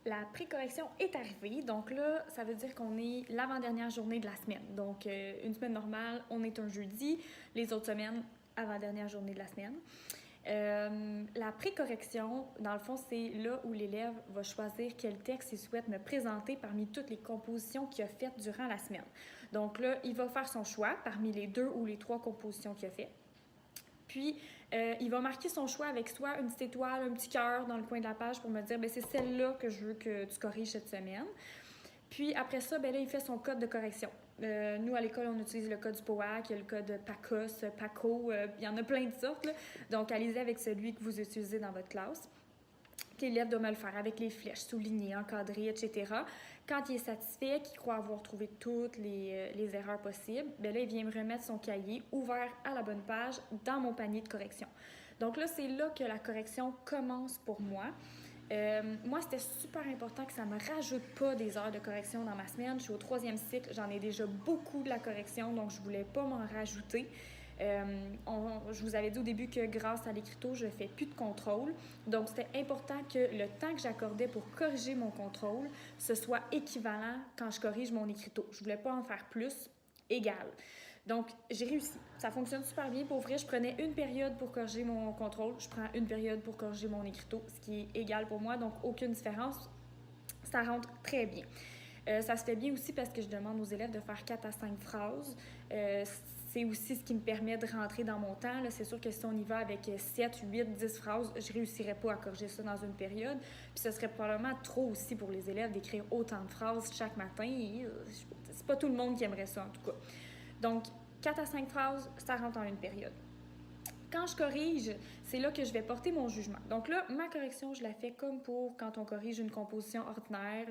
La pré-correction est arrivée. Donc là, ça veut dire qu'on est l'avant-dernière journée de la semaine. Donc, une semaine normale, on est un jeudi. Les autres semaines, avant-dernière journée de la semaine. La pré-correction, dans le fond, c'est là où l'élève va choisir quel texte il souhaite me présenter parmi toutes les compositions qu'il a faites durant la semaine. Donc là, il va faire son choix parmi les 2 ou les 3 compositions qu'il a faites. Puis, il va marquer son choix avec soit une petite étoile, un petit cœur dans le coin de la page pour me dire c'est celle-là que je veux que tu corriges cette semaine. Puis après ça, là, il fait son code de correction. Nous, à l'école, on utilise le code du POAC, il y a le code PACOS, PACO, il y en a plein de sortes. Là. Donc, allez-y avec celui que vous utilisez dans votre classe. L'élève doit me le faire avec les flèches soulignées, encadrées, etc. Quand il est satisfait, qu'il croit avoir trouvé toutes les erreurs possibles, là, il vient me remettre son cahier ouvert à la bonne page dans mon panier de correction. Donc là, c'est là que la correction commence pour moi. Moi, c'était super important que ça ne me rajoute pas des heures de correction dans ma semaine. Je suis au 3e cycle, j'en ai déjà beaucoup de la correction, donc je ne voulais pas m'en rajouter. Je vous avais dit au début que grâce à l'écriteau, je ne fais plus de contrôle. Donc, c'était important que le temps que j'accordais pour corriger mon contrôle, ce soit équivalent quand je corrige mon écriteau. Je ne voulais pas en faire plus, égal. Donc, j'ai réussi. Ça fonctionne super bien. Pour vrai, je prenais une période pour corriger mon contrôle. Je prends une période pour corriger mon écriteau, ce qui est égal pour moi. Donc, aucune différence. Ça rentre très bien. Ça se fait bien aussi parce que je demande aux élèves de faire 4 à 5 phrases. C'est aussi ce qui me permet de rentrer dans mon temps. C'est sûr que si on y va avec 7, 8, 10 phrases, je ne réussirais pas à corriger ça dans une période. Puis ce serait probablement trop aussi pour les élèves d'écrire autant de phrases chaque matin. C'est pas tout le monde qui aimerait ça, en tout cas. Donc, 4 à 5 phrases, ça rentre en une période. Quand je corrige, c'est là que je vais porter mon jugement. Donc là, ma correction, je la fais comme pour quand on corrige une composition ordinaire.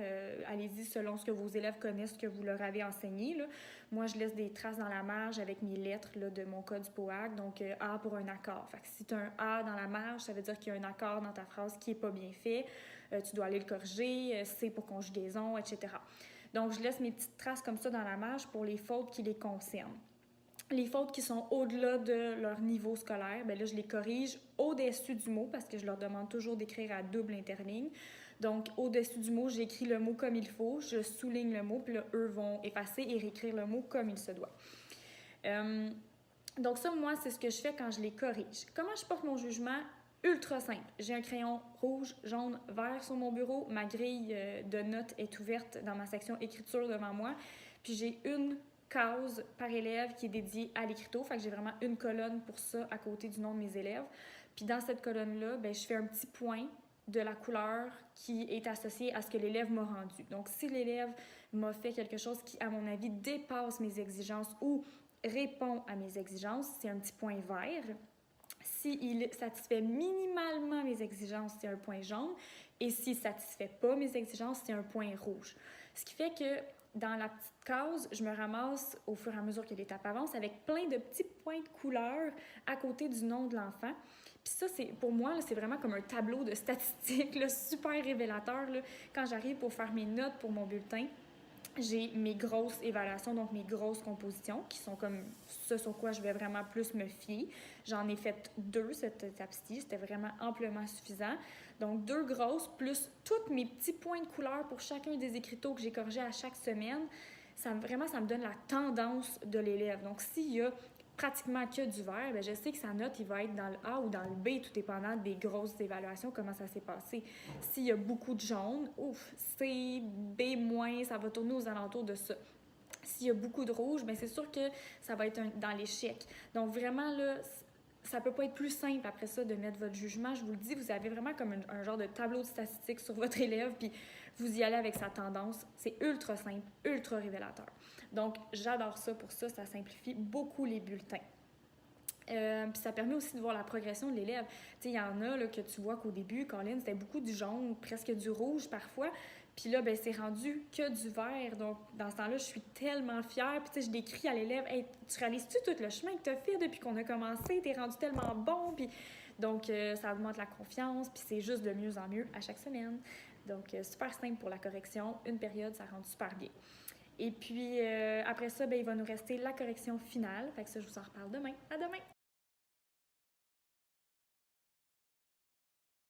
Allez-y selon ce que vos élèves connaissent, ce que vous leur avez enseigné. Là. Moi, je laisse des traces dans la marge avec mes lettres là, de mon code du POAC. Donc, A pour un accord. Fait que si tu as un A dans la marge, ça veut dire qu'il y a un accord dans ta phrase qui n'est pas bien fait. Tu dois aller le corriger. C pour conjugaison, etc. Donc, je laisse mes petites traces comme ça dans la marge pour les fautes qui les concernent. Les fautes qui sont au-delà de leur niveau scolaire, là, je les corrige au-dessus du mot parce que je leur demande toujours d'écrire à double interligne. Donc, au-dessus du mot, j'écris le mot comme il faut, je souligne le mot, puis là, eux vont effacer et réécrire le mot comme il se doit. Donc ça, moi, c'est ce que je fais quand je les corrige. Comment je porte mon jugement? Ultra simple. J'ai un crayon rouge, jaune, vert sur mon bureau. Ma grille de notes est ouverte dans ma section écriture devant moi. Puis j'ai une case par élève qui est dédiée à l'écriteau. Fait que j'ai vraiment une colonne pour ça à côté du nom de mes élèves. Puis dans cette colonne-là, je fais un petit point de la couleur qui est associée à ce que l'élève m'a rendu. Donc, si l'élève m'a fait quelque chose qui, à mon avis, dépasse mes exigences ou répond à mes exigences, c'est un petit point vert. S'il satisfait minimalement mes exigences, c'est un point jaune. Et s'il ne satisfait pas mes exigences, c'est un point rouge. Ce qui fait que dans la petite case, je me ramasse au fur et à mesure que l'étape avance avec plein de petits points de couleur à côté du nom de l'enfant. Puis ça, pour moi, c'est vraiment comme un tableau de statistiques là, super révélateur. Là. Quand j'arrive pour faire mes notes pour mon bulletin, j'ai mes grosses évaluations, donc mes grosses compositions, qui sont comme ce sur quoi je vais vraiment plus me fier. J'en ai fait 2 cette étape-ci, c'était vraiment amplement suffisant. Donc 2 grosses, plus tous mes petits points de couleur pour chacun des écriteaux que j'ai corrigés à chaque semaine. Ça me donne la tendance de l'élève. Donc s'il y a pratiquement que du vert, je sais que sa note, il va être dans le A ou dans le B, tout dépendant des grosses évaluations, comment ça s'est passé. S'il y a beaucoup de jaune, C, B-, ça va tourner aux alentours de ça. S'il y a beaucoup de rouge, c'est sûr que ça va être dans l'échec. Donc vraiment, là, ça peut pas être plus simple après ça de mettre votre jugement. Je vous le dis, vous avez vraiment comme un genre de tableau de statistiques sur votre élève, puis vous y allez avec sa tendance. C'est ultra simple, ultra révélateur. Donc, j'adore ça pour ça. Ça simplifie beaucoup les bulletins. Puis ça permet aussi de voir la progression de l'élève. Tu sais, il y en a là, que tu vois qu'au début, Colin, c'était beaucoup du jaune, presque du rouge parfois. Puis là, c'est rendu que du vert. Donc, dans ce temps-là, je suis tellement fière. Puis tu sais, je décris à l'élève, « Hey, tu réalises-tu tout le chemin que tu as fait depuis qu'on a commencé? T'es rendu tellement bon! » Puis donc, ça augmente la confiance. Puis c'est juste de mieux en mieux à chaque semaine. Donc, super simple pour la correction. Une période, ça rentre super bien. Et puis, après ça, il va nous rester la correction finale. Fait que ça, je vous en reparle demain. À demain!